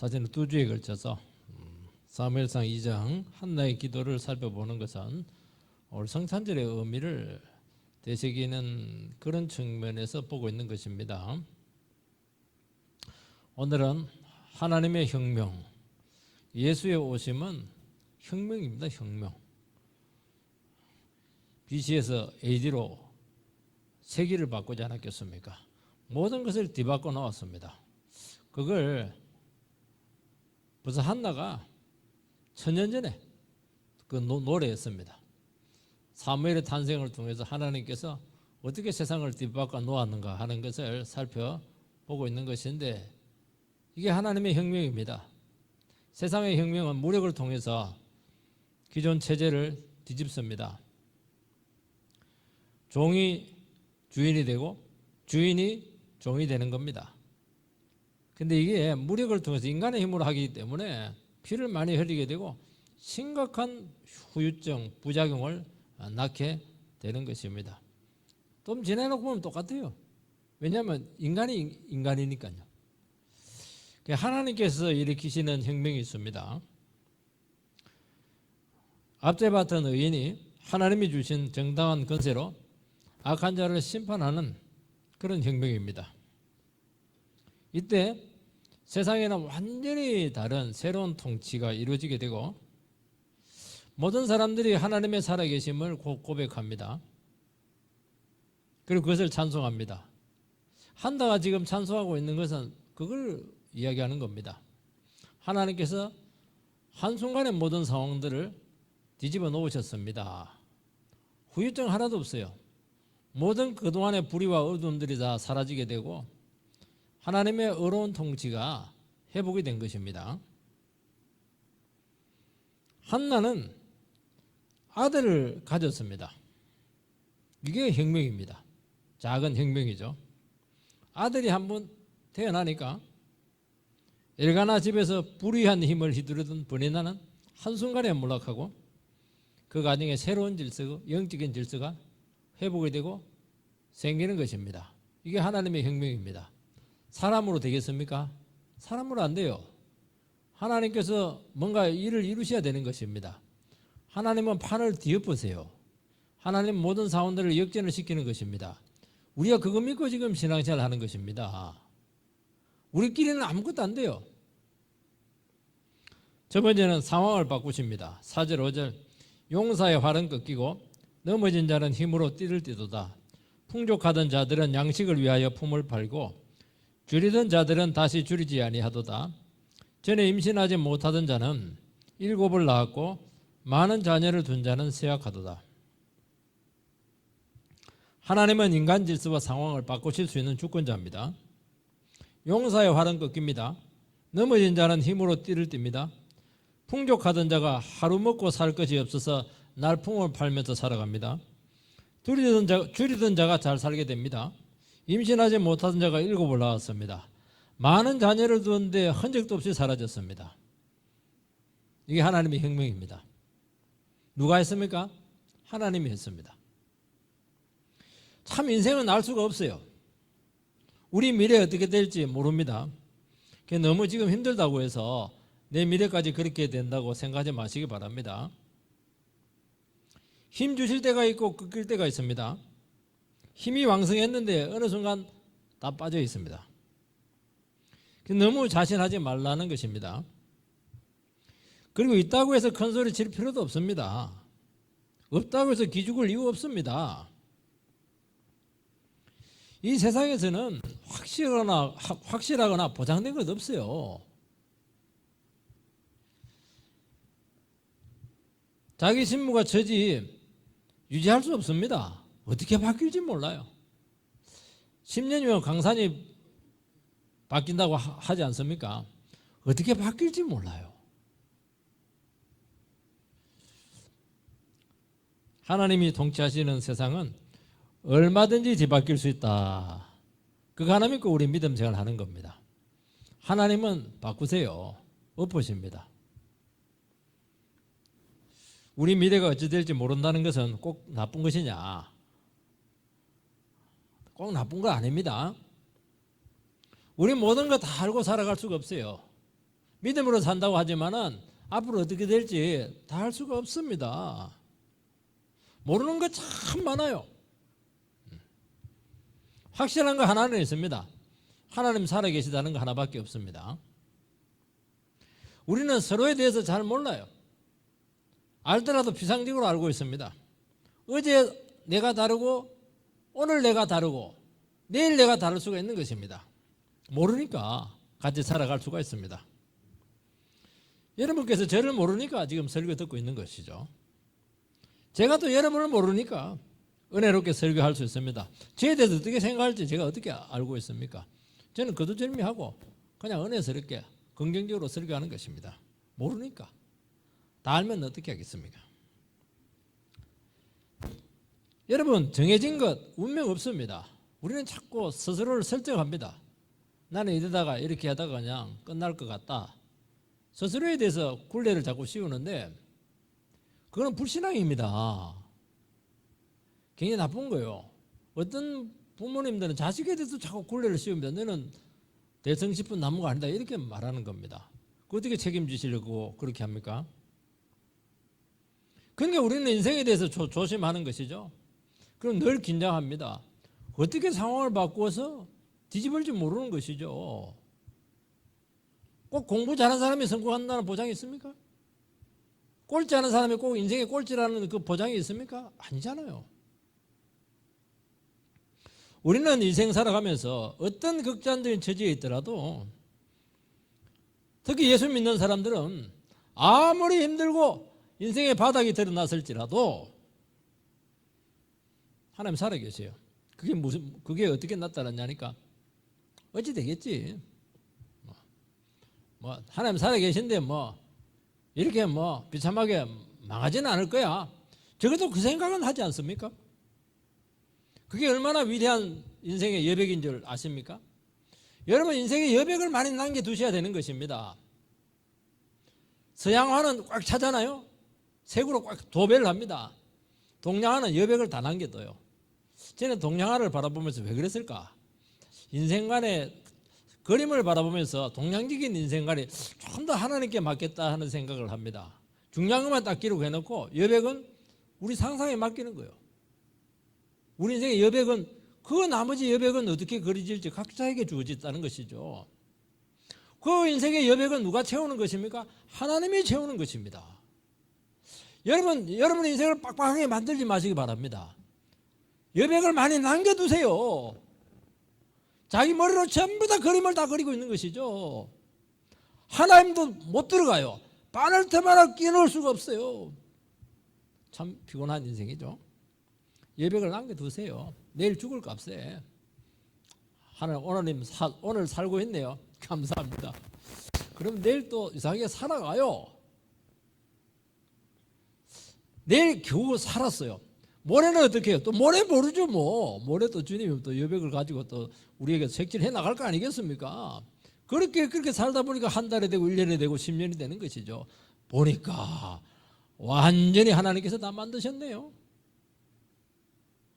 사실은 두 주에 걸쳐서 사무엘상 2장 한나의 기도를 살펴보는 것은 오늘 성탄절의 의미를 되새기는 그런 측면에서 보고 있는 것입니다. 오늘은 하나님의 혁명, 예수의 오심은 혁명입니다. 혁명. BC에서 AD로 세기를 바꾸지 않았겠습니까? 모든 것을 뒤바꿔 놓았습니다. 그걸 벌써 한나가 1000년 전에 그 노래했습니다. 사무엘의 탄생을 통해서 하나님께서 어떻게 세상을 뒤바꿔 놓았는가 하는 것을 살펴보고 있는 것인데, 이게 하나님의 혁명입니다. 세상의 혁명은 무력을 통해서 기존 체제를 뒤집습니다. 종이 주인이 되고 주인이 종이 되는 겁니다. 근데 이게 무력을 통해서 인간의 힘으로 하기 때문에 피를 많이 흘리게 되고 심각한 후유증, 부작용을 낳게 되는 것입니다. 좀 지내놓고 보면 똑같아요. 왜냐하면 인간이 인간이니까요. 하나님께서 일으키시는 혁명이 있습니다. 앞제 같은 의인이 하나님이 주신 정당한 권세로 악한 자를 심판하는 그런 혁명입니다. 이때 세상에는 완전히 다른 새로운 통치가 이루어지게 되고 모든 사람들이 하나님의 살아계심을 고백합니다. 그리고 그것을 찬송합니다. 한나가 지금 찬송하고 있는 것은 그걸 이야기하는 겁니다. 하나님께서 한순간에 모든 상황들을 뒤집어 놓으셨습니다. 후유증 하나도 없어요. 모든 그동안의 불의와 어두움들이 다 사라지게 되고 하나님의 의로운 통치가 회복이 된 것입니다. 한나는 아들을 가졌습니다. 이게 혁명입니다. 작은 혁명이죠. 아들이 한번 태어나니까 엘가나 집에서 불의한 힘을 휘두르던 브니나는 한순간에 몰락하고 그 가정에 새로운 질서, 영적인 질서가 회복이 되고 생기는 것입니다. 이게 하나님의 혁명입니다. 사람으로 되겠습니까? 사람으로 안 돼요. 하나님께서 뭔가 일을 이루셔야 되는 것입니다. 하나님은 판을 뒤엎으세요. 하나님 모든 사원들을 역전을 시키는 것입니다. 우리가 그거 믿고 지금 신앙생활 하는 것입니다. 우리끼리는 아무것도 안 돼요. 첫 번째는 상황을 바꾸십니다. 4절 5절 용사의 활은 꺾이고 넘어진 자는 힘으로 띠를 띠도다. 풍족하던 자들은 양식을 위하여 품을 팔고 줄이던 자들은 다시 줄이지 아니하도다. 전에 임신하지 못하던 자는 7을 낳았고 많은 자녀를 둔 자는 쇠약하도다. 하나님은 인간 질서와 상황을 바꾸실 수 있는 주권자입니다. 용사의 활은 꺾입니다. 넘어진 자는 힘으로 띠를 띱니다. 풍족하던 자가 하루 먹고 살 것이 없어서 날풍을 팔면서 살아갑니다. 줄이던 자가 잘 살게 됩니다. 임신하지 못하던 자가 7을 낳았습니다. 많은 자녀를 두었는데 흔적도 없이 사라졌습니다. 이게 하나님의 혁명입니다. 누가 했습니까? 하나님이 했습니다. 참 인생은 알 수가 없어요. 우리 미래 어떻게 될지 모릅니다. 너무 지금 힘들다고 해서 내 미래까지 그렇게 된다고 생각하지 마시기 바랍니다. 힘 주실 때가 있고 꺾일 때가 있습니다. 힘이 왕성했는데 어느 순간 다 빠져 있습니다. 너무 자신하지 말라는 것입니다. 그리고 있다고 해서 큰 소리 칠 필요도 없습니다. 없다고 해서 기죽을 이유 없습니다. 이 세상에서는 확실하거나 보장된 것 없어요. 자기 신무가 처지 유지할 수 없습니다. 어떻게 바뀔지 몰라요. 10년이면 강산이 바뀐다고 하지 않습니까? 어떻게 바뀔지 몰라요. 하나님이 통치하시는 세상은 얼마든지 뒤바뀔 수 있다. 그거 하나 믿고 우리 믿음 생활 하는 겁니다. 하나님은 바꾸세요. 엎으십니다. 우리 미래가 어찌 될지 모른다는 것은 꼭 나쁜 것이냐? 꼭 나쁜 거 아닙니다. 우리 모든 거 다 알고 살아갈 수가 없어요. 믿음으로 산다고 하지만은 앞으로 어떻게 될지 다 알 수가 없습니다. 모르는 거 참 많아요. 확실한 거 하나는 있습니다. 하나님 살아계시다는 거 하나밖에 없습니다. 우리는 서로에 대해서 잘 몰라요. 알더라도 피상적으로 알고 있습니다. 어제 내가 다르고 오늘 내가 다르고 내일 내가 다를 수가 있는 것입니다. 모르니까 같이 살아갈 수가 있습니다. 여러분께서 저를 모르니까 지금 설교 듣고 있는 것이죠. 제가 또 여러분을 모르니까 은혜롭게 설교할 수 있습니다. 저에 대해서 어떻게 생각할지 제가 어떻게 알고 있습니까? 저는 거두절미하고 그냥 은혜스럽게 긍정적으로 설교하는 것입니다. 모르니까. 다 알면 어떻게 하겠습니까? 여러분, 정해진 것 운명 없습니다. 우리는 자꾸 스스로를 설정합니다. 나는 이러다가 이렇게 하다가 그냥 끝날 것 같다. 스스로에 대해서 굴레를 자꾸 씌우는데 그건 불신앙입니다. 굉장히 나쁜 거예요. 어떤 부모님들은 자식에 대해서 자꾸 굴레를 씌웁니다. 너는 대성 싶은 나무가 아니다 이렇게 말하는 겁니다. 그 어떻게 책임지시려고 그렇게 합니까? 그러니까 우리는 인생에 대해서 조심하는 것이죠. 그럼 늘 긴장합니다. 어떻게 상황을 바꾸어서 뒤집을지 모르는 것이죠. 꼭 공부 잘하는 사람이 성공한다는 보장이 있습니까? 꼴찌 하는 사람이 꼭 인생의 꼴찌라는 그 보장이 있습니까? 아니잖아요. 우리는 인생 살아가면서 어떤 극단적인 처지에 있더라도 특히 예수 믿는 사람들은 아무리 힘들고 인생의 바닥이 드러났을지라도 하나님 살아계세요. 그게 어떻게 나타났냐니까 어찌 되겠지. 하나님 살아계신데 이렇게 비참하게 망하지는 않을 거야. 적어도 그 생각은 하지 않습니까? 그게 얼마나 위대한 인생의 여백인 줄 아십니까? 여러분 인생의 여백을 많이 남겨두셔야 되는 것입니다. 서양화는 꽉 차잖아요. 색으로 꽉 도배를 합니다. 동양화는 여백을 다 남겨둬요. 저는 동양화를 바라보면서 왜 그랬을까? 인생관의 그림을 바라보면서 동양적인 인생관이 좀 더 하나님께 맡겠다 하는 생각을 합니다. 중요한 것만 딱 기록해놓고 여백은 우리 상상에 맡기는 거예요. 우리 인생의 여백은 그 나머지 여백은 어떻게 그려질지 각자에게 주어졌다는 것이죠. 그 인생의 여백은 누가 채우는 것입니까? 하나님이 채우는 것입니다. 여러분 인생을 빡빡하게 만들지 마시기 바랍니다. 여백을 많이 남겨두세요. 자기 머리로 전부 다 그림을 다 그리고 있는 것이죠. 하나님도 못 들어가요. 바늘 틈 하나 끼워놓을 수가 없어요. 참 피곤한 인생이죠. 여백을 남겨두세요. 내일 죽을 값에. 하나님 오늘 살고 있네요. 감사합니다. 그럼 내일 또 이상하게 살아가요. 내일 겨우 살았어요. 모레는 어떻게 해요? 또 모레 모르죠 뭐. 모레 또 주님이 또 여백을 가지고 또 우리에게 색칠해 나갈 거 아니겠습니까? 그렇게 살다 보니까 한 달이 되고 1년이 되고 10년이 되는 것이죠. 보니까 완전히 하나님께서 다 만드셨네요.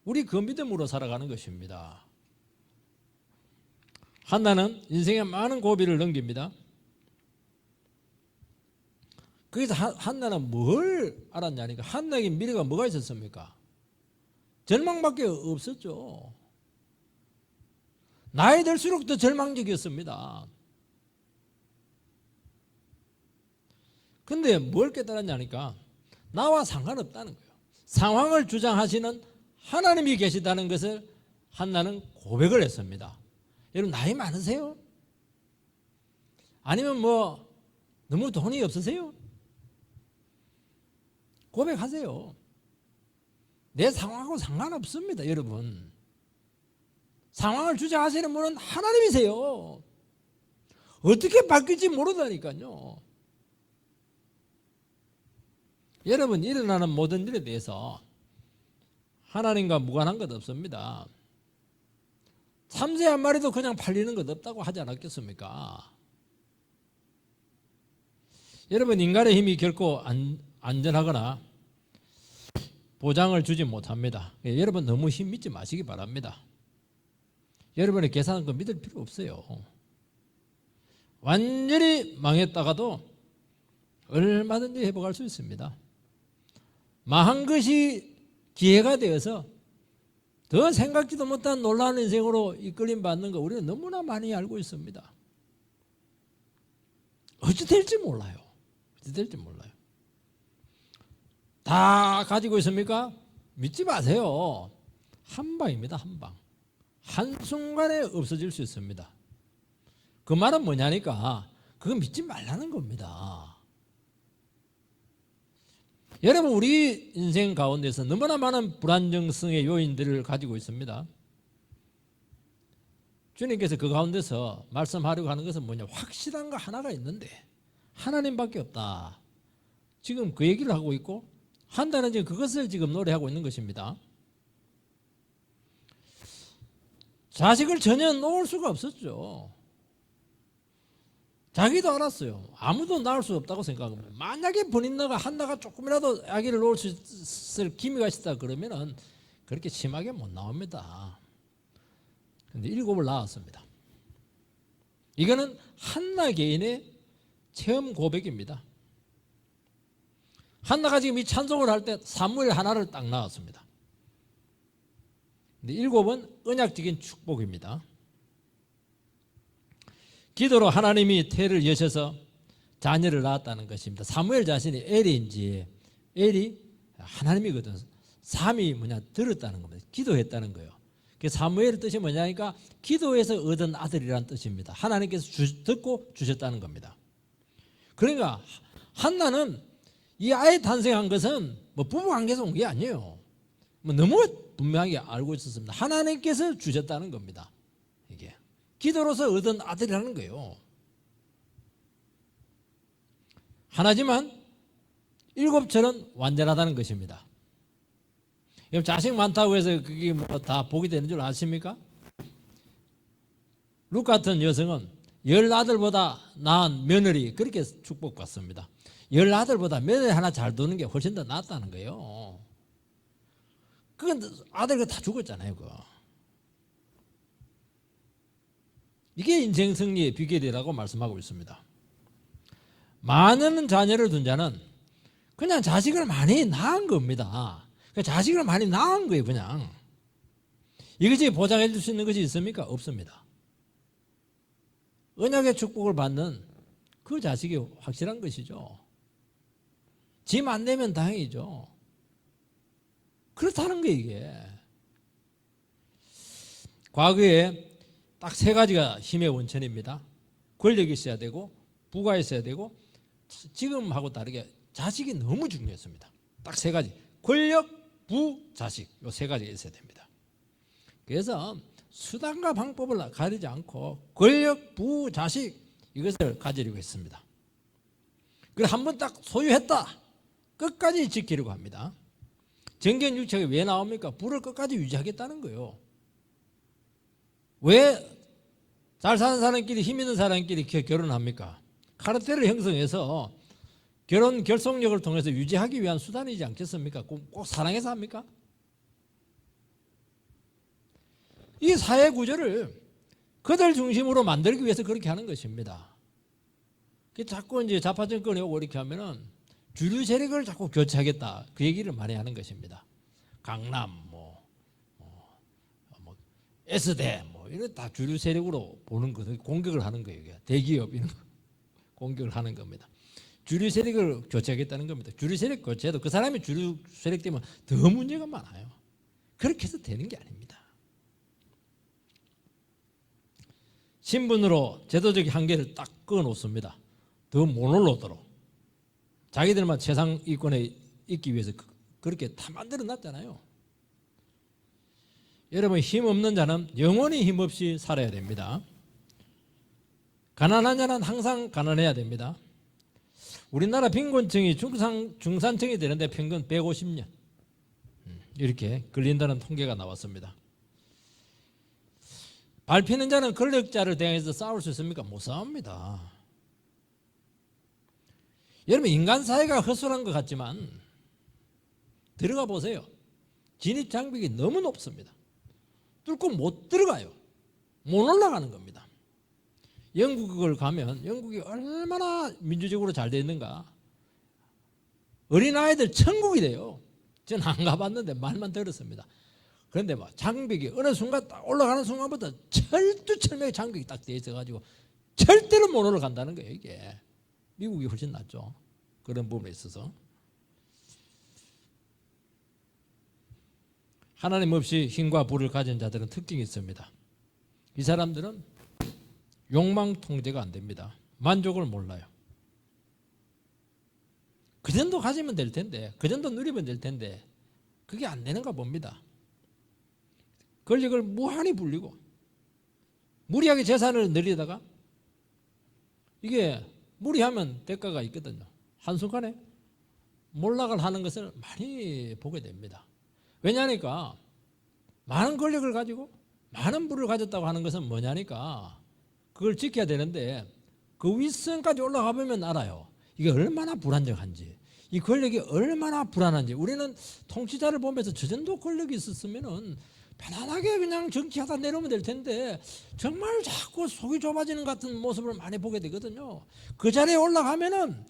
우리 그 믿음으로 살아가는 것입니다. 한나는 인생의 많은 고비를 넘깁니다. 그래서 한나는 뭘 알았냐니까 한나에게 미래가 뭐가 있었습니까? 절망밖에 없었죠. 나이 들수록 더 절망적이었습니다. 근데 뭘 깨달았냐니까 나와 상관없다는 거예요. 상황을 주장하시는 하나님이 계시다는 것을 한나는 고백을 했습니다. 여러분 나이 많으세요? 아니면 너무 돈이 없으세요? 고백하세요. 내 상황하고 상관없습니다. 여러분 상황을 주장하시는 분은 하나님이세요. 어떻게 바뀔지 모르다니까요. 여러분 일어나는 모든 일에 대해서 하나님과 무관한 것 없습니다. 참새 한 마리도 그냥 팔리는 것 없다고 하지 않았겠습니까? 여러분 인간의 힘이 결코 안전하거나 보장을 주지 못합니다. 여러분 너무 힘 믿지 마시기 바랍니다. 여러분의 계산은 그 믿을 필요 없어요. 완전히 망했다가도 얼마든지 회복할 수 있습니다. 망한 것이 기회가 되어서 더 생각지도 못한 놀라운 인생으로 이끌림 받는 거 우리는 너무나 많이 알고 있습니다. 어찌 될지 몰라요. 어찌 될지 몰라요. 다 가지고 있습니까? 믿지 마세요. 한 방입니다. 한 방. 한순간에 없어질 수 있습니다. 그 말은 뭐냐니까 그거 믿지 말라는 겁니다. 여러분, 우리 인생 가운데서 너무나 많은 불안정성의 요인들을 가지고 있습니다. 주님께서 그 가운데서 말씀하려고 하는 것은 뭐냐, 확실한 거 하나가 있는데 하나님밖에 없다. 지금 그 얘기를 하고 있고 한다는 지금 그것을 지금 노래하고 있는 것입니다. 자식을 전혀 놓을 수가 없었죠. 자기도 알았어요. 아무도 낳을 수 없다고 생각합니다. 만약에 본인나가 한나가 조금이라도 아기를 놓을 수 있을 기미가 있다 그러면은 그렇게 심하게 못 나옵니다. 그런데 7을 낳았습니다. 이거는 한나 개인의 체험 고백입니다. 한나가 지금 이 찬송을 할 때 사무엘 하나를 딱 낳았습니다. 근데 7은 언약적인 축복입니다. 기도로 하나님이 태를 여셔서 자녀를 낳았다는 것입니다. 사무엘 자신이 엘인지, 엘이 하나님이거든. 삼이 뭐냐, 들었다는 겁니다. 기도했다는 거예요. 사무엘의 뜻이 뭐냐니까 기도에서 얻은 아들이라는 뜻입니다. 하나님께서 듣고 주셨다는 겁니다. 그러니까 한나는 이 아이 탄생한 것은 뭐 부부 관계에서 온 게 아니에요. 뭐 너무 분명하게 알고 있었습니다. 하나님께서 주셨다는 겁니다. 이게 기도로서 얻은 아들이라는 거예요. 하나지만 7처럼 완전하다는 것입니다. 여러분, 자식 많다고 해서 그게 뭐 다 복이 되는 줄 아십니까? 룻 같은 여성은 10아들보다 나은 며느리, 그렇게 축복받습니다. 10아들보다 며느리 하나 잘 두는 게 훨씬 더 낫다는 거예요. 그건 아들이 다 죽었잖아요. 그거. 이게 인생 승리의 비결이라고 말씀하고 있습니다. 많은 자녀를 둔 자는 그냥 자식을 많이 낳은 겁니다. 자식을 많이 낳은 거예요. 그냥 이것이 보장해 줄 수 있는 것이 있습니까? 없습니다. 언약의 축복을 받는 그 자식이 확실한 것이죠. 짐 안 내면 다행이죠. 그렇다는 게 이게. 과거에 딱 3가지가 힘의 원천입니다. 권력이 있어야 되고 부가 있어야 되고, 지금하고 다르게 자식이 너무 중요했습니다. 딱 3가지. 권력, 부, 자식. 이 3가지가 있어야 됩니다. 그래서 수단과 방법을 가리지 않고 권력, 부, 자식, 이것을 가지려고 했습니다. 그리고 한번 딱 소유했다, 끝까지 지키려고 합니다. 정견육책이 왜 나옵니까? 부를 끝까지 유지하겠다는 거예요. 왜 잘 사는 사람끼리, 힘 있는 사람끼리 결혼합니까? 카르텔을 형성해서 결혼 결속력을 통해서 유지하기 위한 수단이지 않겠습니까? 꼭 사랑해서 합니까? 이 사회 구조를 그들 중심으로 만들기 위해서 그렇게 하는 것입니다. 자꾸 이제 좌파 정권이 오고 이렇게 하면은 주류 세력을 자꾸 교체하겠다, 그 얘기를 많이 하는 것입니다. 강남, S대, 이런 다 주류 세력으로 보는 거예요. 공격을 하는 거예요. 대기업 이런 거 공격을 하는 겁니다. 주류 세력을 교체하겠다는 겁니다. 주류 세력 교체도 그 사람이 주류 세력 때문에 더 문제가 많아요. 그렇게 해서 되는 게 아닙니다. 신분으로 제도적 한계를 딱 끊어놓습니다. 더 못 올라오도록. 자기들만 세상 이권에 있기 위해서 그렇게 다 만들어놨잖아요. 여러분, 힘없는 자는 영원히 힘없이 살아야 됩니다. 가난한 자는 항상 가난해야 됩니다. 우리나라 빈곤층이 중산층이 되는데 평균 150년 이렇게 걸린다는 통계가 나왔습니다. 밟히는 자는 권력자를 대항해서 싸울 수 있습니까? 못 싸웁니다. 여러분, 인간 사회가 허술한 것 같지만 들어가 보세요. 진입 장벽이 너무 높습니다. 뚫고 못 들어가요. 못 올라가는 겁니다. 영국을 가면 영국이 얼마나 민주적으로 잘 돼 있는가. 어린아이들 천국이 돼요. 저는 안 가봤는데 말만 들었습니다. 그런데 막 장벽이 어느 순간 딱 올라가는 순간부터 철두철미하게 장벽이 딱 돼 있어가지고 절대로 못 올라간다는 거예요. 이게 미국이 훨씬 낫죠. 그런 부분에 있어서. 하나님 없이 힘과 부를 가진 자들은 특징이 있습니다. 이 사람들은 욕망 통제가 안 됩니다. 만족을 몰라요. 그 정도 가지면 될 텐데, 그 정도 누리면 될 텐데 그게 안 되는가 봅니다. 권력을 무한히 불리고 무리하게 재산을 늘리다가 이게 무리하면 대가가 있거든요. 한순간에 몰락을 하는 것을 많이 보게 됩니다. 왜냐니까 많은 권력을 가지고 많은 부를 가졌다고 하는 것은 뭐냐니까 그걸 지켜야 되는데 그 윗선까지 올라가 보면 알아요. 이게 얼마나 불안정한지, 이 권력이 얼마나 불안한지. 우리는 통치자를 보면서 저 정도 권력이 있었으면은 편안하게 그냥 정치하다 내려오면 될 텐데 정말 자꾸 속이 좁아지는 같은 모습을 많이 보게 되거든요. 그 자리에 올라가면은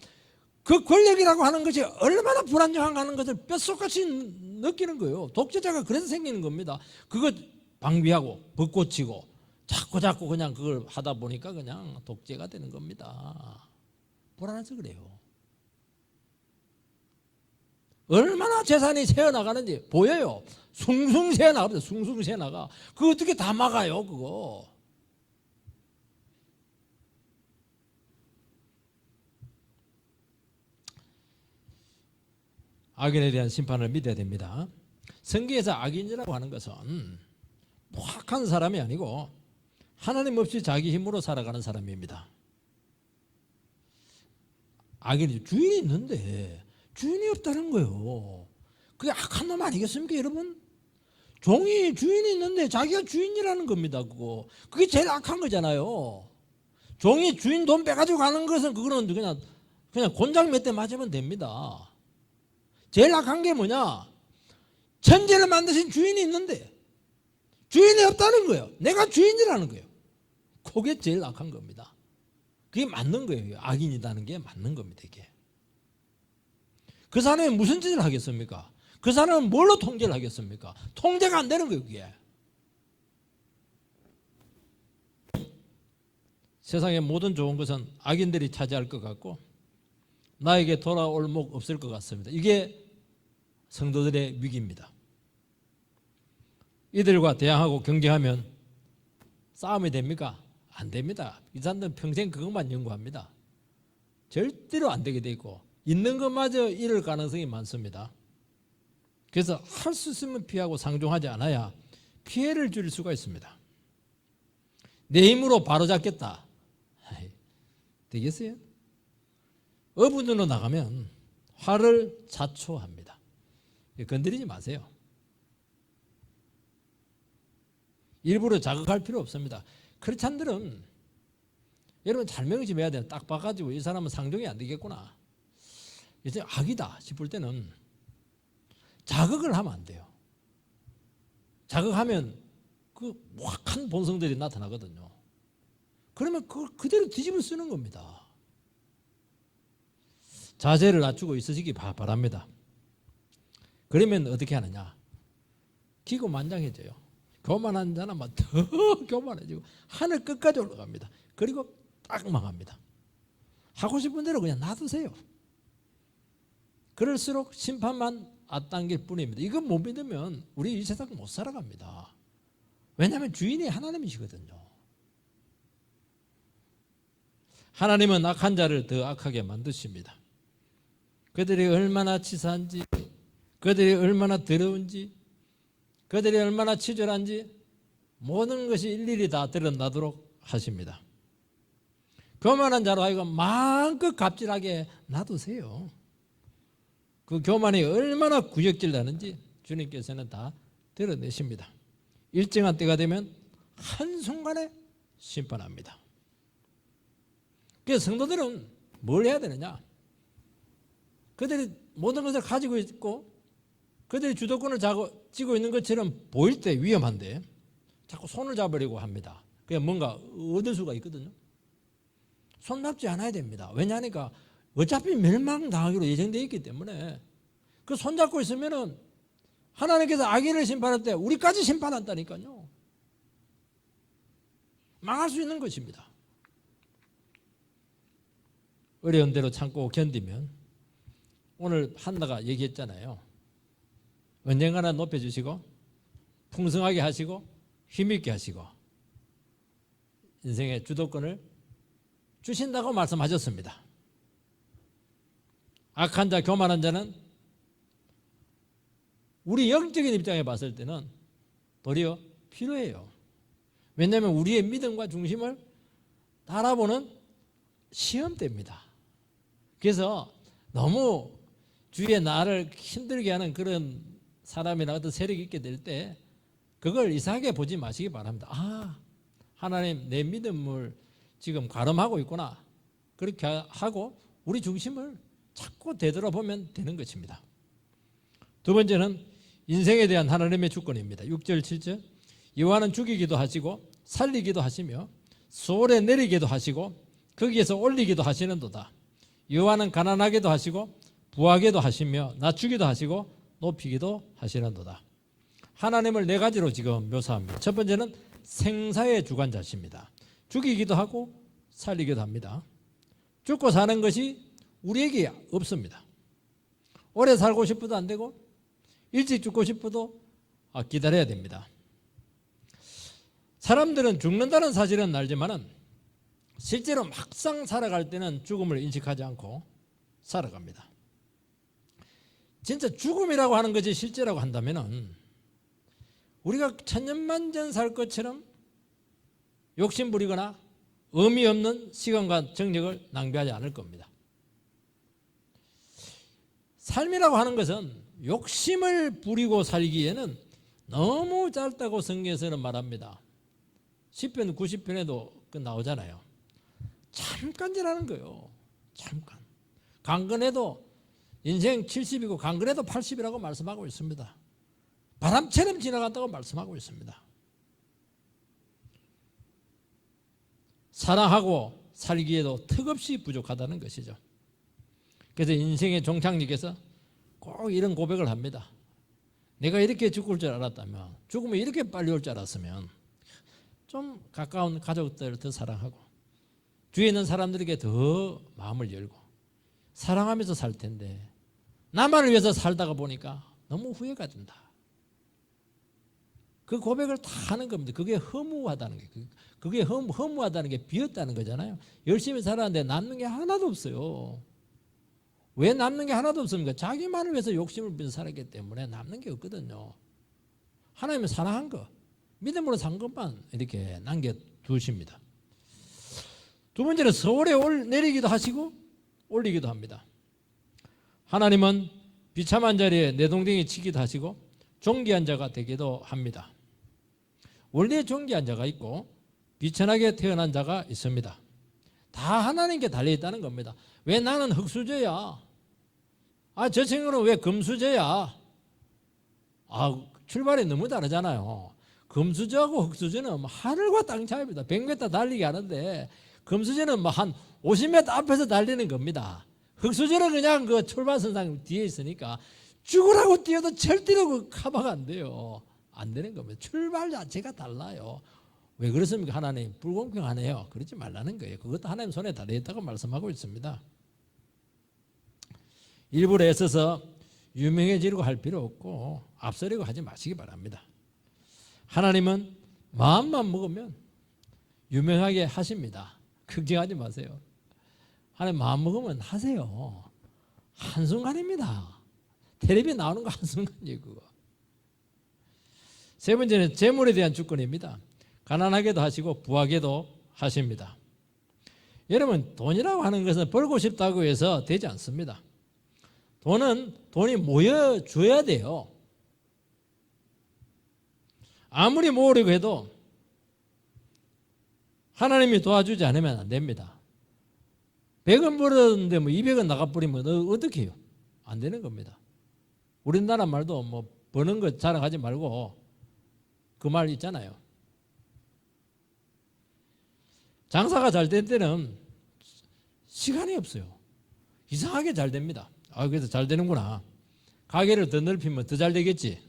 그 권력이라고 하는 것이 얼마나 불안정한가 하는 것을 뼛속같이 느끼는 거예요. 독재자가 그래서 생기는 겁니다. 그거 방비하고 벚꽃치고 자꾸 그냥 그걸 하다 보니까 그냥 독재가 되는 겁니다. 불안해서 그래요. 얼마나 재산이 새어나가는지 보여요. 숭숭 새어나갑니다. 숭숭 새어나가. 그거 어떻게 다 막아요 그거. 악인에 대한 심판을 믿어야 됩니다. 성경에서 악인이라고 하는 것은 포악한 사람이 아니고 하나님 없이 자기 힘으로 살아가는 사람입니다. 악인이 주인이 있는데 주인이 없다는 거예요. 그게 악한 놈 아니겠습니까 여러분? 종이 주인이 있는데 자기가 주인이라는 겁니다. 그게 제일 악한 거잖아요. 종이 주인 돈 빼가지고 가는 것은 그거는 그냥 곤장 몇 대 맞으면 됩니다. 제일 악한 게 뭐냐? 천재를 만드신 주인이 있는데 주인이 없다는 거예요. 내가 주인이라는 거예요. 그게 제일 악한 겁니다. 그게 맞는 거예요. 악인이라는 게 맞는 겁니다. 이게. 그 사람이 무슨 짓을 하겠습니까? 그 사람은 뭘로 통제를 하겠습니까? 통제가 안 되는 거예요. 그게. 세상의 모든 좋은 것은 악인들이 차지할 것 같고 나에게 돌아올 목 없을 것 같습니다. 이게 성도들의 위기입니다. 이들과 대항하고 경쟁하면 싸움이 됩니까? 안 됩니다. 이 사람들은 평생 그것만 연구합니다. 절대로 안 되게 돼 있고 있는 것마저 잃을 가능성이 많습니다. 그래서 할 수 있으면 피하고 상종하지 않아야 피해를 줄일 수가 있습니다. 내 힘으로 바로잡겠다. 되겠어요? 어부들로 나가면 화를 자초합니다. 건드리지 마세요. 일부러 자극할 필요 없습니다. 크리스찬들은 여러분 잘 명심해야 돼요. 딱 봐가지고 이 사람은 상종이 안 되겠구나. 이제 악이다 싶을 때는 자극을 하면 안 돼요. 자극하면 그 확한 본성들이 나타나거든요. 그러면 그걸 그대로 뒤집어 쓰는 겁니다. 자세를 낮추고 있으시기 바랍니다. 그러면 어떻게 하느냐? 기고만장해져요. 교만한 자는 막 더 교만해지고 하늘 끝까지 올라갑니다. 그리고 딱 망합니다. 하고 싶은 대로 그냥 놔두세요. 그럴수록 심판만 앞당길 뿐입니다. 이거 못 믿으면 우리 이 세상 못 살아갑니다. 왜냐하면 주인이 하나님이시거든요. 하나님은 악한 자를 더 악하게 만드십니다. 그들이 얼마나 치사한지, 그들이 얼마나 더러운지, 그들이 얼마나 치졸한지 모든 것이 일일이 다 드러나도록 하십니다. 교만한 자로 하여금 마음껏 갑질하게 놔두세요. 그 교만이 얼마나 구역질 나는지 주님께서는 다 드러내십니다. 일정한 때가 되면 한순간에 심판합니다. 그래서 성도들은 뭘 해야 되느냐? 그들이 모든 것을 가지고 있고 그들이 주도권을 쥐고 있는 것처럼 보일 때 위험한데 자꾸 손을 잡으려고 합니다. 그냥 뭔가 얻을 수가 있거든요. 손잡지 않아야 됩니다. 왜냐하니까 어차피 멸망당하기로 예정되어 있기 때문에 그 손잡고 있으면은 하나님께서 악인을 심판할 때 우리까지 심판한다니까요. 망할 수 있는 것입니다. 어려운 대로 참고 견디면 오늘 한나가 얘기했잖아요. 언젠가는 높여주시고 풍성하게 하시고 힘있게 하시고 인생의 주도권을 주신다고 말씀하셨습니다. 악한 자, 교만한 자는 우리 영적인 입장에 봤을 때는 도리어 필요해요. 왜냐하면 우리의 믿음과 중심을 달아보는 시험대입니다. 그래서 너무 주위에 나를 힘들게 하는 그런 사람이나 어떤 세력이 있게 될 때 그걸 이상하게 보지 마시기 바랍니다. 아, 하나님 내 믿음을 지금 가름하고 있구나. 그렇게 하고 우리 중심을 자꾸 되돌아보면 되는 것입니다. 두 번째는 인생에 대한 하나님의 주권입니다. 6절 7절 여호와는 죽이기도 하시고 살리기도 하시며 수월에 내리기도 하시고 거기에서 올리기도 하시는도다. 여호와는 가난하게도 하시고 부하게도 하시며 낮추기도 하시고 높이기도 하시는도다. 하나님을 네 가지로 지금 묘사합니다. 첫 번째는 생사의 주관자십니다. 죽이기도 하고 살리기도 합니다. 죽고 사는 것이 우리에게 없습니다. 오래 살고 싶어도 안 되고 일찍 죽고 싶어도 기다려야 됩니다. 사람들은 죽는다는 사실은 알지만은 실제로 막상 살아갈 때는 죽음을 인식하지 않고 살아갑니다. 진짜 죽음이라고 하는 것이 실제라고 한다면은 우리가 천년만년 살 것처럼 욕심 부리거나 의미 없는 시간과 정력을 낭비하지 않을 겁니다. 삶이라고 하는 것은 욕심을 부리고 살기에는 너무 짧다고 성경에서는 말합니다. 시편 90편에도 나오잖아요. 잠깐이라는 거예요. 잠깐. 강건해도 인생 70이고 강건해도 80이라고 말씀하고 있습니다. 바람처럼 지나간다고 말씀하고 있습니다. 사랑하고 살기에도 턱없이 부족하다는 것이죠. 그래서 인생의 종착역에서 꼭 이런 고백을 합니다. 내가 이렇게 죽을 줄 알았다면, 죽으면 이렇게 빨리 올 줄 알았으면 좀 가까운 가족들을 더 사랑하고 주위에 있는 사람들에게 더 마음을 열고 사랑하면서 살 텐데 나만을 위해서 살다가 보니까 너무 후회가 된다. 그 고백을 다 하는 겁니다. 그게 허무하다는 게, 그게 허무하다는 게 비었다는 거잖아요. 열심히 살았는데 남는 게 하나도 없어요. 왜 남는 게 하나도 없습니까? 자기만을 위해서 욕심을 부려서 살았기 때문에 남는 게 없거든요. 하나님은 사랑한 거, 믿음으로 산 것만 이렇게 남겨두십니다. 두 번째는 서울에 내리기도 하시고 올리기도 합니다. 하나님은 비참한 자리에 내동댕이 치기도 하시고 존귀한 자가 되기도 합니다. 원래 존귀한 자가 있고 비천하게 태어난 자가 있습니다. 다 하나님께 달려있다는 겁니다. 왜 나는 흙수저야? 저 친구는 왜 금수저야? 출발이 너무 다르잖아요. 금수저하고 흙수저는 하늘과 땅 차이입니다. 100m 달리기 하는데 금수저는 한 50m 앞에서 달리는 겁니다. 흙수저는 그냥 그 출발선상 뒤에 있으니까 죽으라고 뛰어도 절대로 그 커버가 안 돼요. 안 되는 겁니다. 출발 자체가 달라요. 왜 그렇습니까? 하나님 불공평하네요. 그러지 말라는 거예요. 그것도 하나님 손에 달려있다고 말씀하고 있습니다. 일부러 애써서 유명해지려고 할 필요 없고 앞서려고 하지 마시기 바랍니다. 하나님은 마음만 먹으면 유명하게 하십니다. 걱정하지 마세요. 하나님 마음 먹으면 하세요. 한순간입니다. 텔레비에 나오는 거 한순간이에요. 그거. 세 번째는 재물에 대한 주권입니다. 가난하게도 하시고 부하게도 하십니다. 여러분, 돈이라고 하는 것은 벌고 싶다고 해서 되지 않습니다. 돈이 모여줘야 돼요. 아무리 모으려고 해도 하나님이 도와주지 않으면 안 됩니다. 100원 벌었는데 200원 나가버리면 어떻게 해요? 안 되는 겁니다. 우리나라 말도 버는 거 자랑하지 말고 그 말 있잖아요. 장사가 잘 될 때는 시간이 없어요. 이상하게 잘 됩니다. 그래서 잘 되는구나. 가게를 더 넓히면 더 잘 되겠지.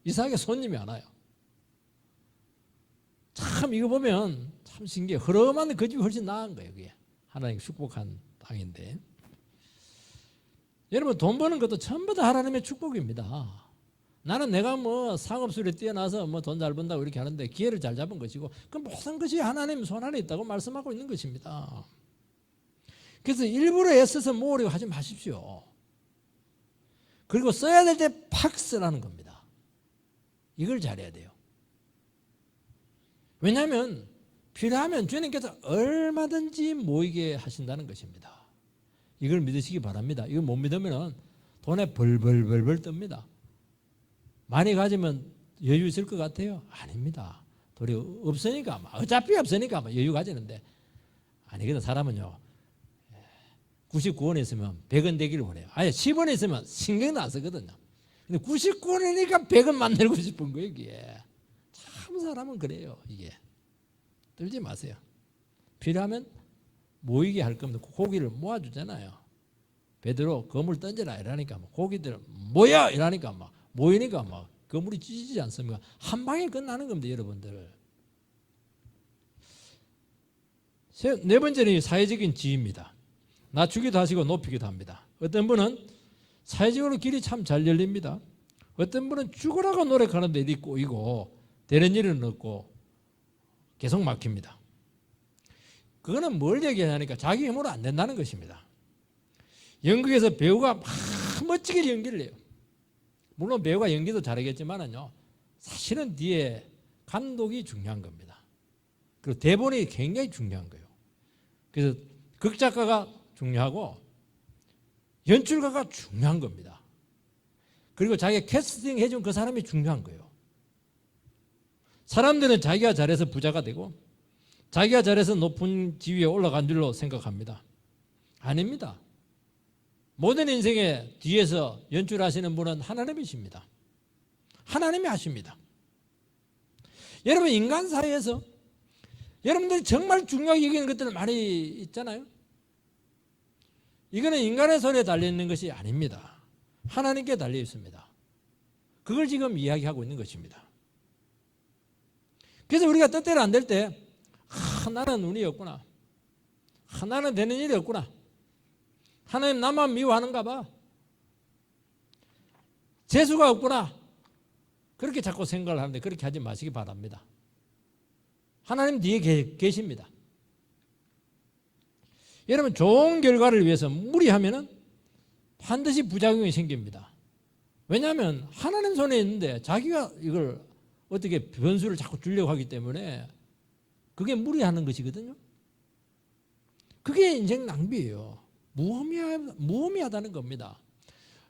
이상하게 손님이 안 와요. 참 이거 보면 참 신기해. 흐름한 그 집이 훨씬 나은 거예요. 그게 하나님 축복한 땅인데. 여러분 돈 버는 것도 전부 다 하나님의 축복입니다. 나는 내가 뭐 상업술에 뛰어나서 뭐 돈 잘 번다고 이렇게 하는데 기회를 잘 잡은 것이고 그 모든 것이 하나님 손 안에 있다고 말씀하고 있는 것입니다. 그래서 일부러 애써서 모으려고 하지 마십시오. 그리고 써야 될 때 팍 쓰라는 겁니다. 이걸 잘해야 돼요. 왜냐하면 필요하면 주님께서 얼마든지 모이게 하신다는 것입니다. 이걸 믿으시기 바랍니다. 이걸 못 믿으면 돈에 벌벌벌벌 뜹니다. 많이 가지면 여유 있을 것 같아요? 아닙니다. 돈이 없으니까 어차피 없으니까 여유 가지는데 아니거든. 사람은요 99원 있으면 100원 되기를 원해요. 아니 10원 있으면 신경도 안 쓰거든요. 근데 99원이니까 100원 만들고 싶은 거예요. 이게 참 사람은 그래요. 이게 들지 마세요. 필요하면 모이게 할 겁니다. 고기를 모아주잖아요. 베드로 거물 던져라 이러니까 고기들 모여 이러니까 막 모이니까 막 거물이 찢어지지 않습니까? 한 방에 끝나는 겁니다. 여러분들. 네 번째는 사회적인 지위입니다. 낮추기도 하시고 높이기도 합니다. 어떤 분은 사회적으로 길이 참 잘 열립니다. 어떤 분은 죽으라고 노력하는데 일이 꼬이고 되는 일은 없고 계속 막힙니다. 그거는 뭘 얘기하냐니까 자기 힘으로 안 된다는 것입니다. 연극에서 배우가 막 멋지게 연기를 해요. 물론 배우가 연기도 잘하겠지만은요, 사실은 뒤에 감독이 중요한 겁니다. 그리고 대본이 굉장히 중요한 거예요. 그래서 극작가가 중요하고 연출가가 중요한 겁니다. 그리고 자기가 캐스팅 해준 그 사람이 중요한 거예요. 사람들은 자기가 잘해서 부자가 되고 자기가 잘해서 높은 지위에 올라간 줄로 생각합니다. 아닙니다. 모든 인생의 뒤에서 연출하시는 분은 하나님이십니다. 하나님이 하십니다. 여러분 인간 사회에서 여러분들이 정말 중요하게 여기는 것들 많이 있잖아요. 이거는 인간의 손에 달려있는 것이 아닙니다. 하나님께 달려 있습니다. 그걸 지금 이야기하고 있는 것입니다. 그래서 우리가 뜻대로 안 될 때 나는 운이 없구나. 나는 되는 일이 없구나. 하나님 나만 미워하는가 봐. 재수가 없구나. 그렇게 자꾸 생각을 하는데 그렇게 하지 마시기 바랍니다. 하나님 뒤에 계십니다. 여러분 좋은 결과를 위해서 무리하면 반드시 부작용이 생깁니다. 왜냐하면 하나님 손에 있는데 자기가 이걸 어떻게 변수를 자꾸 주려고 하기 때문에 그게 무리하는 것이거든요. 그게 인생 낭비예요. 무의미하다는 겁니다.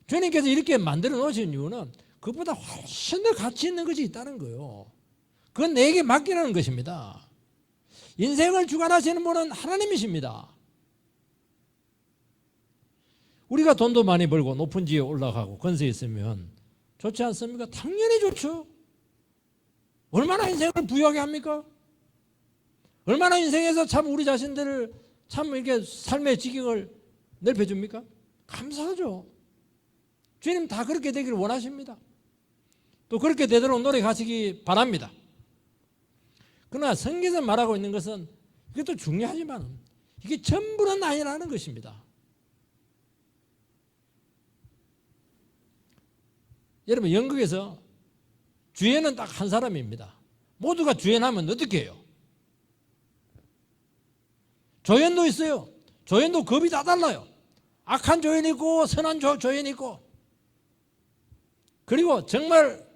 주님께서 이렇게 만들어 놓으신 이유는 그것보다 훨씬 더 가치 있는 것이 있다는 거예요. 그건 내게 맡기라는 것입니다. 인생을 주관하시는 분은 하나님이십니다. 우리가 돈도 많이 벌고 높은 지위에 올라가고 건설에 있으면 좋지 않습니까? 당연히 좋죠. 얼마나 인생을 부유하게 합니까? 얼마나 인생에서 참 우리 자신들을 참 이렇게 삶의 지경을 넓혀줍니까? 감사하죠. 주님 다 그렇게 되기를 원하십니다. 또 그렇게 되도록 노력하시기 바랍니다. 그러나 성경에서 말하고 있는 것은 이것도 중요하지만 이게 전부는 아니라는 것입니다. 여러분 연극에서 주연은 딱 한 사람입니다. 모두가 주연하면 어떻게 해요? 조연도 있어요. 조연도 급이 다 달라요. 악한 조연이 있고 선한 조연이 있고 그리고 정말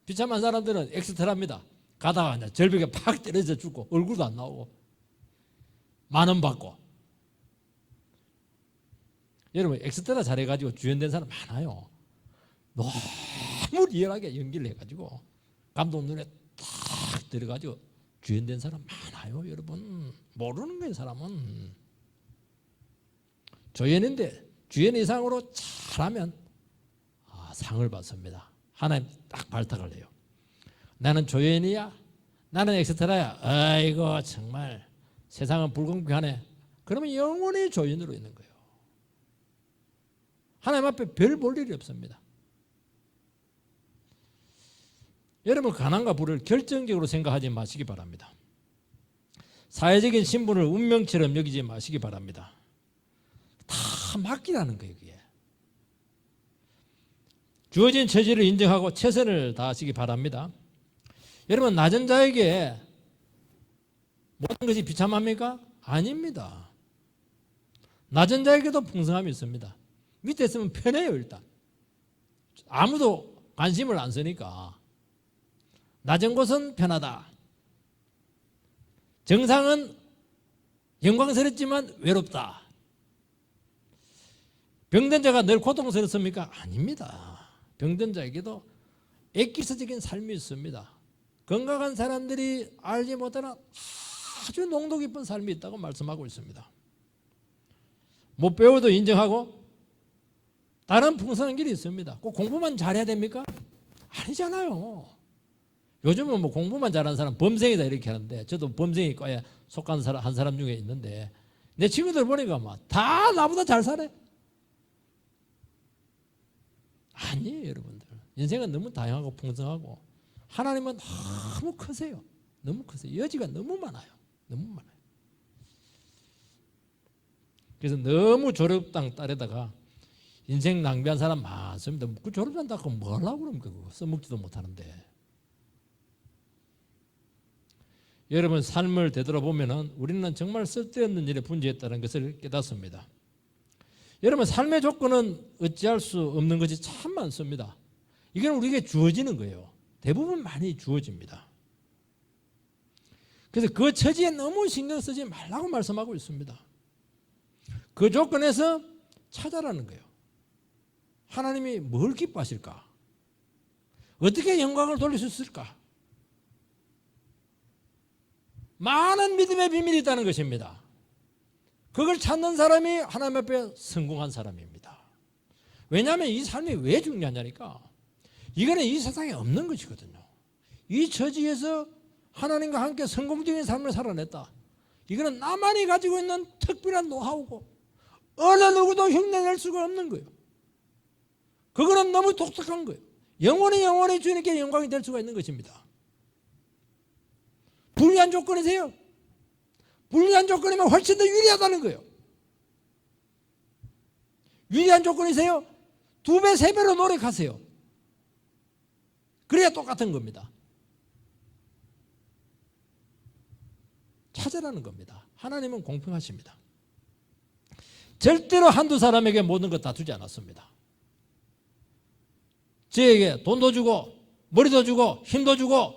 비참한 사람들은 엑스트라입니다. 가다가 절벽에 팍 떨어져 죽고 얼굴도 안 나오고 10,000원 받고. 여러분 엑스트라 잘해가지고 주연된 사람 많아요. 너무 리얼하게 연기를 해가지고 감독 눈에 딱 들어가지고 주연된 사람 많아요. 여러분 모르는 거예요. 사람은 조연인데 주연 이상으로 잘하면 상을 받습니다. 하나님 딱 발탁을 해요. 나는 조연이야? 나는 엑스트라야? 아이고 정말 세상은 불공평하네. 그러면 영원히 조인으로 있는 거예요. 하나님 앞에 별 볼 일이 없습니다. 여러분, 가난과 부를 결정적으로 생각하지 마시기 바랍니다. 사회적인 신분을 운명처럼 여기지 마시기 바랍니다. 다 맡기라는 거예요. 그게. 주어진 처지를 인정하고 최선을 다하시기 바랍니다. 여러분, 낮은 자에게 모든 것이 비참합니까? 아닙니다. 낮은 자에게도 풍성함이 있습니다. 밑에 있으면 편해요. 일단 아무도 관심을 안 쓰니까 낮은 곳은 편하다. 정상은 영광스럽지만 외롭다. 병든 자가 늘 고통스럽습니까? 아닙니다. 병든 자에게도 엑기스적인 삶이 있습니다. 건강한 사람들이 알지 못하는 아주 농도 깊은 삶이 있다고 말씀하고 있습니다. 못 배워도 인정하고 다른 풍성한 길이 있습니다. 꼭 공부만 잘해야 됩니까? 아니잖아요. 요즘은 뭐 공부만 잘하는 사람 범생이다 이렇게 하는데, 저도 범생이 과에 속한 사람, 한 사람 중에 있는데 내 친구들 보니까 막 다 나보다 잘 살아요. 아니에요. 여러분들, 인생은 너무 다양하고 풍성하고 하나님은 너무 크세요. 너무 크세요. 여지가 너무 많아요. 너무 많아요. 그래서 너무 졸업당 딸에다가 인생 낭비한 사람 많습니다. 그 졸업장 닦고 뭐 하려고 그럽니까? 그거 써먹지도 못하는데. 여러분, 삶을 되돌아보면 우리는 정말 쓸데없는 일에 분주했다는 것을 깨닫습니다. 여러분, 삶의 조건은 어찌할 수 없는 것이 참 많습니다. 이건 우리에게 주어지는 거예요. 대부분 많이 주어집니다. 그래서 그 처지에 너무 신경 쓰지 말라고 말씀하고 있습니다. 그 조건에서 찾아라는 거예요. 하나님이 뭘 기뻐하실까? 어떻게 영광을 돌릴 수 있을까? 많은 믿음의 비밀이 있다는 것입니다. 그걸 찾는 사람이 하나님 앞에 성공한 사람입니다. 왜냐하면 이 삶이 왜 중요하냐니까, 이거는 이 세상에 없는 것이거든요. 이 처지에서 하나님과 함께 성공적인 삶을 살아냈다. 이거는 나만이 가지고 있는 특별한 노하우고 어느 누구도 흉내낼 수가 없는 거예요. 그거는 너무 독특한 거예요. 영원히 주님께 영광이 될 수가 있는 것입니다. 불리한 조건이세요. 불리한 조건이면 훨씬 더 유리하다는 거예요. 유리한 조건이세요. 2배, 3배로 노력하세요. 그래야 똑같은 겁니다. 찾으라는 겁니다. 하나님은 공평하십니다. 절대로 한두 사람에게 모든 것 다 주지 않았습니다. 저에게 돈도 주고 머리도 주고 힘도 주고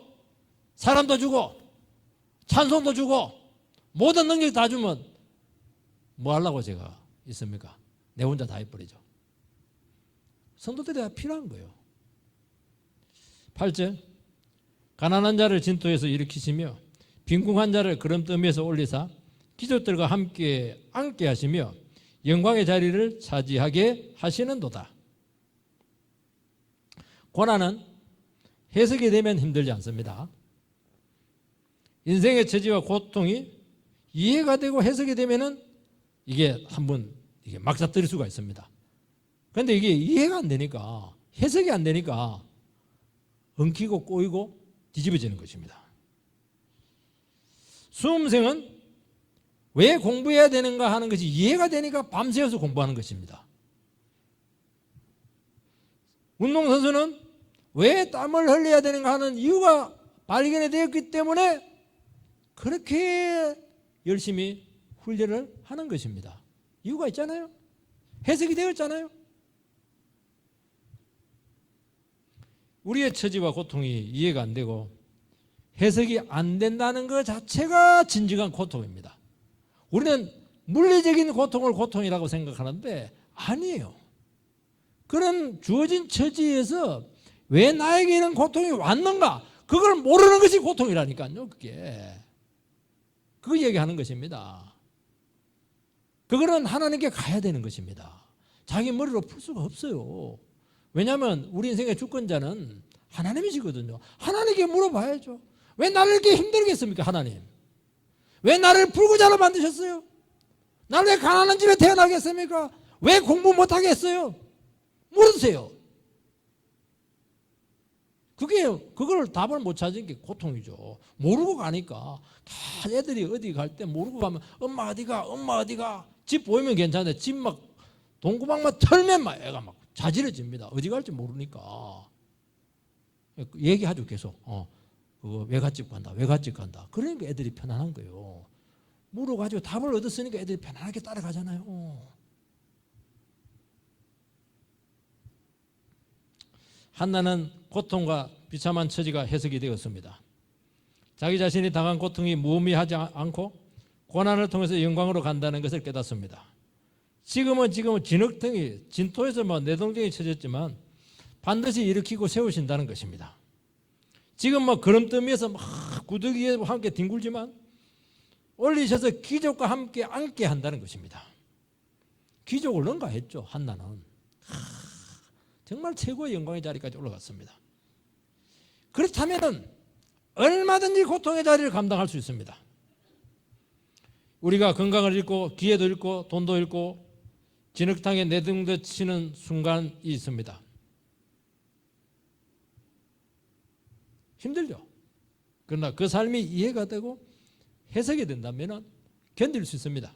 사람도 주고 찬송도 주고 모든 능력 다 주면 뭐 하려고 제가 있습니까? 내 혼자 다 해버리죠. 성도들이 필요한 거예요. 8절, 가난한 자를 진토에서 일으키시며 빈궁한 자를 구름더미에서 올리사 기족들과 함께 앉게 하시며 영광의 자리를 차지하게 하시는도다. 고난은 해석이 되면 힘들지 않습니다. 인생의 처지와 고통이 이해가 되고 해석이 되면은 이게 한번 이게 막잡들일 수가 있습니다. 그런데 이게 이해가 안 되니까, 해석이 안 되니까 엉키고 꼬이고 뒤집어지는 것입니다. 수험생은 왜 공부해야 되는가 하는 것이 이해가 되니까 밤새워서 공부하는 것입니다. 운동선수는 왜 땀을 흘려야 되는가 하는 이유가 발견이 되었기 때문에 그렇게 열심히 훈련을 하는 것입니다. 이유가 있잖아요. 해석이 되었잖아요. 우리의 처지와 고통이 이해가 안 되고 해석이 안 된다는 것 자체가 진정한 고통입니다. 우리는 물리적인 고통을 고통이라고 생각하는데 아니에요. 그런 주어진 처지에서 왜 나에게 이런 고통이 왔는가, 그걸 모르는 것이 고통이라니까요. 그거 얘기하는 것입니다. 그거는 하나님께 가야 되는 것입니다. 자기 머리로 풀 수가 없어요. 왜냐하면 우리 인생의 주권자는 하나님이시거든요. 하나님께 물어봐야죠. 왜 나를 이렇게 힘들게 했습니까? 하나님, 왜 나를 불구자로 만드셨어요? 난 왜 가난한 집에 태어나겠습니까? 왜 공부 못하겠어요? 물으세요. 그걸 답을 못 찾은 게 고통이죠. 모르고 가니까 다 애들이 어디 갈 때 모르고 가면 엄마 어디가? 엄마 어디가? 집 보이면 괜찮은데 집 막 동구방만 털면 막 애가 막 자지러집니다. 어디 갈지 모르니까. 얘기하죠 계속. 그거 외갓집 간다. 외갓집 간다. 그러니까 애들이 편안한 거예요. 물어가지고 답을 얻었으니까 애들이 편안하게 따라가잖아요. 한나는 고통과 비참한 처지가 해석이 되었습니다. 자기 자신이 당한 고통이 무의미하지 않고 고난을 통해서 영광으로 간다는 것을 깨닫습니다. 지금은 진흙탕이 진토에서 내동댕이 쳐졌지만 반드시 일으키고 세우신다는 것입니다. 지금 그름더미에서 구더기에 함께 뒹굴지만 올리셔서 기적과 함께 앉게 한다는 것입니다. 기적을 능가했죠. 한나는 정말 최고의 영광의 자리까지 올라갔습니다. 그렇다면 얼마든지 고통의 자리를 감당할 수 있습니다. 우리가 건강을 잃고 기회도 잃고 돈도 잃고 진흙탕에 내등듯이는 순간이 있습니다. 힘들죠. 그러나 그 삶이 이해가 되고 해석이 된다면 견딜 수 있습니다.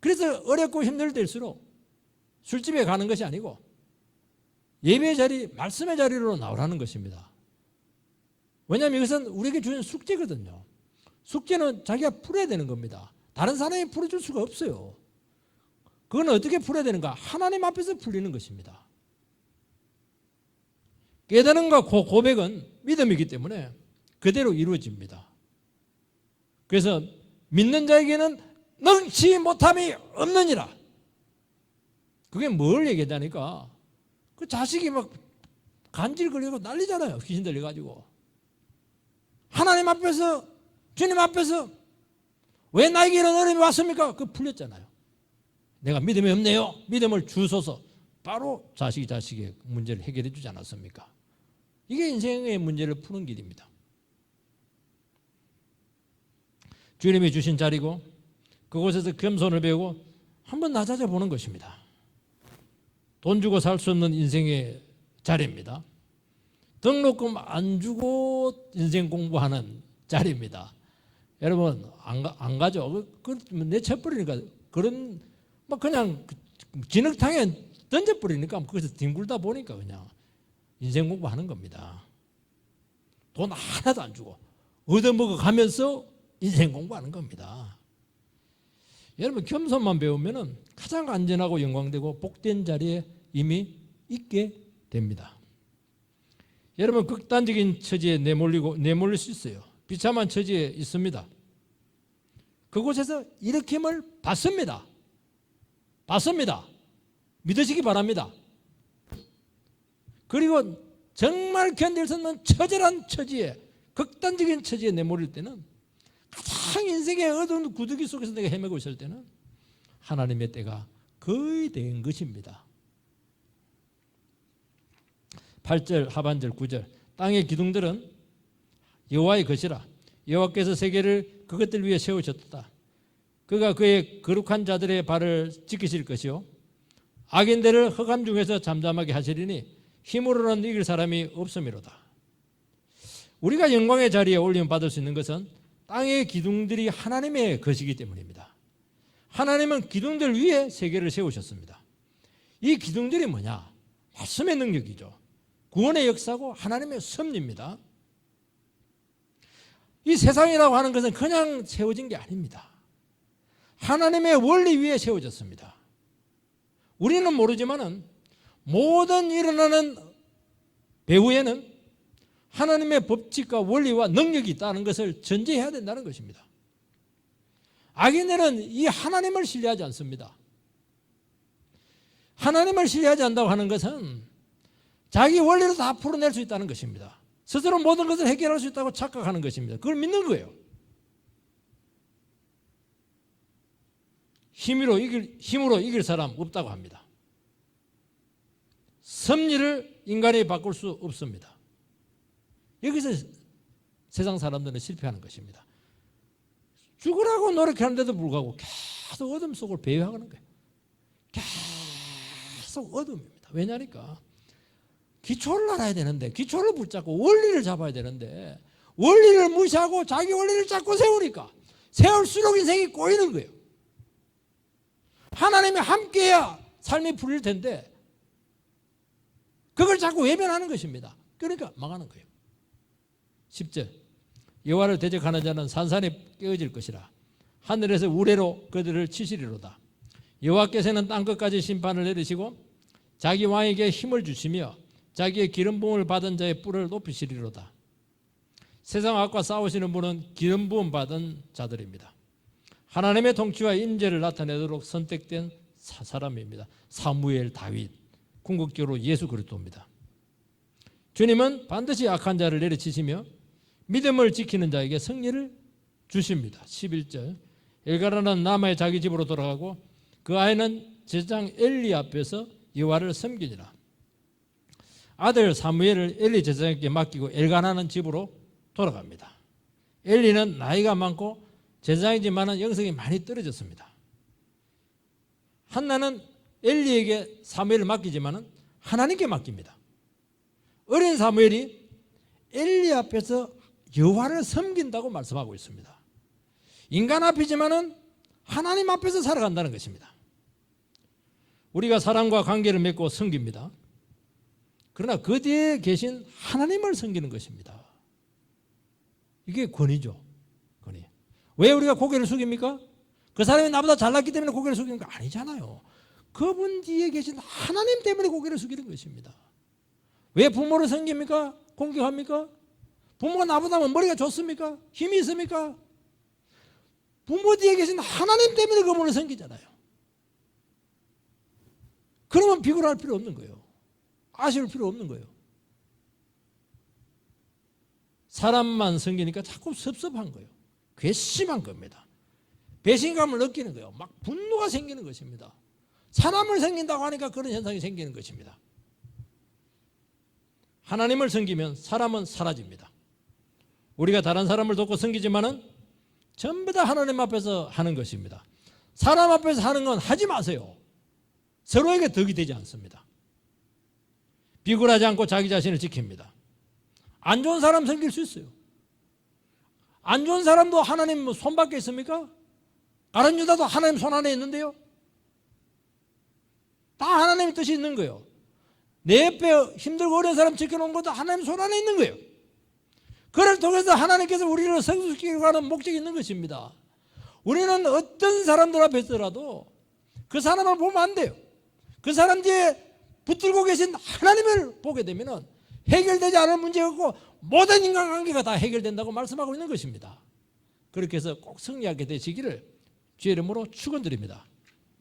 그래서 어렵고 힘들 때일수록 술집에 가는 것이 아니고 예배의 자리, 말씀의 자리로 나오라는 것입니다. 왜냐하면 이것은 우리에게 주는 숙제거든요. 숙제는 자기가 풀어야 되는 겁니다. 다른 사람이 풀어줄 수가 없어요. 그건 어떻게 풀어야 되는가? 하나님 앞에서 풀리는 것입니다. 깨달음과 고백은 믿음이기 때문에 그대로 이루어집니다. 그래서 믿는 자에게는 능치 못함이 없느니라. 그게 뭘 얘기하다니까? 그 자식이 간질거리고 난리잖아요. 귀신 들려가지고. 하나님 앞에서, 주님 앞에서 왜 나에게 이런 어려움이 왔습니까? 그거 풀렸잖아요. 내가 믿음이 없네요. 믿음을 주소서. 바로 자식의 문제를 해결해 주지 않았습니까? 이게 인생의 문제를 푸는 길입니다. 주님이 주신 자리고 그곳에서 겸손을 배우고 한번 낮아져 보는 것입니다. 돈 주고 살 수 없는 인생의 자리입니다. 등록금 안 주고 인생 공부하는 자리입니다. 여러분 안 가죠? 내쳐버리니까 그런 그냥 진흙탕에 던져버리니까 거기서 뒹굴다 보니까 그냥 인생 공부하는 겁니다. 돈 하나도 안 주고 얻어먹어 가면서 인생 공부하는 겁니다. 여러분 겸손만 배우면 가장 안전하고 영광되고 복된 자리에 이미 있게 됩니다. 여러분 극단적인 처지에 내몰릴 수 있어요. 비참한 처지에 있습니다. 그곳에서 일으킴을 받습니다. 믿으시기 바랍니다. 그리고 정말 견딜 수 없는 처절한 처지에 극단적인 처지에 내몰릴 때는 가장 인생의 어두운 구더기 속에서 내가 헤매고 있을 때는 하나님의 때가 거의 된 것입니다. 8절 하반절 9절 땅의 기둥들은 여호와의 것이라 여호와께서 세계를 그것들 위에 세우셨다. 그가 그의 거룩한 자들의 발을 지키실 것이요 악인들을 흑암 중에서 잠잠하게 하시리니 힘으로는 이길 사람이 없음이로다. 우리가 영광의 자리에 올림 받을 수 있는 것은 땅의 기둥들이 하나님의 것이기 때문입니다. 하나님은 기둥들 위에 세계를 세우셨습니다. 이 기둥들이 뭐냐? 말씀의 능력이죠. 구원의 역사고 하나님의 섭리입니다. 이 세상이라고 하는 것은 그냥 세워진 게 아닙니다. 하나님의 원리 위에 세워졌습니다. 우리는 모르지만은 모든 일어나는 배후에는 하나님의 법칙과 원리와 능력이 있다는 것을 전제해야 된다는 것입니다. 악인들은 이 하나님을 신뢰하지 않습니다. 하나님을 신뢰하지 않는다고 하는 것은 자기 원리로 다 풀어낼 수 있다는 것입니다. 스스로 모든 것을 해결할 수 있다고 착각하는 것입니다. 그걸 믿는 거예요. 힘으로 이길 사람 없다고 합니다. 섭리를 인간이 바꿀 수 없습니다. 여기서 세상 사람들은 실패하는 것입니다. 죽으라고 노력하는데도 불구하고 계속 어둠 속을 배회하는 거예요. 계속 어둠입니다. 왜냐니까 기초를 알아야 되는데, 기초를 붙잡고 원리를 잡아야 되는데 원리를 무시하고 자기 원리를 자꾸 세우니까 세울수록 인생이 꼬이는 거예요. 하나님이 함께해야 삶이 풀릴 텐데 그걸 자꾸 외면하는 것입니다. 그러니까 망하는 거예요. 10절, 여호와를 대적하는 자는 산산에 깨어질 것이라. 하늘에서 우레로 그들을 치시리로다. 여호와께서는 땅끝까지 심판을 내리시고 자기 왕에게 힘을 주시며 자기의 기름 부음을 받은 자의 뿔을 높이시리로다. 세상 악과 싸우시는 분은 기름 부음 받은 자들입니다. 하나님의 통치와 임재를 나타내도록 선택된 사람입니다. 사무엘, 다윗, 궁극적으로 예수 그리스도입니다. 주님은 반드시 악한 자를 내리치시며 믿음을 지키는 자에게 승리를 주십니다. 11절, 엘가나는 라마의 자기 집으로 돌아가고 그 아이는 제사장 엘리 앞에서 여호와를 섬기니라. 아들 사무엘을 엘리 제사장에게 맡기고 엘가나는 집으로 돌아갑니다. 엘리는 나이가 많고 제사장이지만 영성이 많이 떨어졌습니다. 한나는 엘리에게 사무엘을 맡기지만 하나님께 맡깁니다. 어린 사무엘이 엘리 앞에서 여호와를 섬긴다고 말씀하고 있습니다. 인간 앞이지만 하나님 앞에서 살아간다는 것입니다. 우리가 사람과 관계를 맺고 섬깁니다. 그러나 그 뒤에 계신 하나님을 섬기는 것입니다. 이게 권위죠. 권위. 왜 우리가 고개를 숙입니까? 그 사람이 나보다 잘났기 때문에 고개를 숙이는 거 아니잖아요. 그분 뒤에 계신 하나님 때문에 고개를 숙이는 것입니다. 왜 부모를 섬깁니까? 공격합니까? 부모가 나보다 머리가 좋습니까? 힘이 있습니까? 부모 뒤에 계신 하나님 때문에 그분을 섬기잖아요. 그러면 비굴할 필요 없는 거예요. 아쉬울 필요 없는 거예요. 사람만 섬기니까 자꾸 섭섭한 거예요. 괘씸한 겁니다. 배신감을 느끼는 거예요. 막 분노가 생기는 것입니다. 사람을 섬긴다고 하니까 그런 현상이 생기는 것입니다. 하나님을 섬기면 사람은 사라집니다. 우리가 다른 사람을 돕고 섬기지만은 전부 다 하나님 앞에서 하는 것입니다. 사람 앞에서 하는 건 하지 마세요. 서로에게 덕이 되지 않습니다. 비굴하지 않고 자기 자신을 지킵니다. 안 좋은 사람 섬길 수 있어요. 안 좋은 사람도 하나님 손 밖에 있습니까? 다른 유다도 하나님 손 안에 있는데요. 다 하나님의 뜻이 있는 거예요. 내 옆에 힘들고 어려운 사람 지켜놓은 것도 하나님 손 안에 있는 거예요. 그를 통해서 하나님께서 우리를 성숙시키려고 하는 목적이 있는 것입니다. 우리는 어떤 사람들 앞에 있더라도 그 사람을 보면 안 돼요. 그 사람 뒤에 붙들고 계신 하나님을 보게 되면 해결되지 않을 문제가 없고 모든 인간관계가 다 해결된다고 말씀하고 있는 것입니다. 그렇게 해서 꼭 승리하게 되시기를 주의 이름으로 축원드립니다.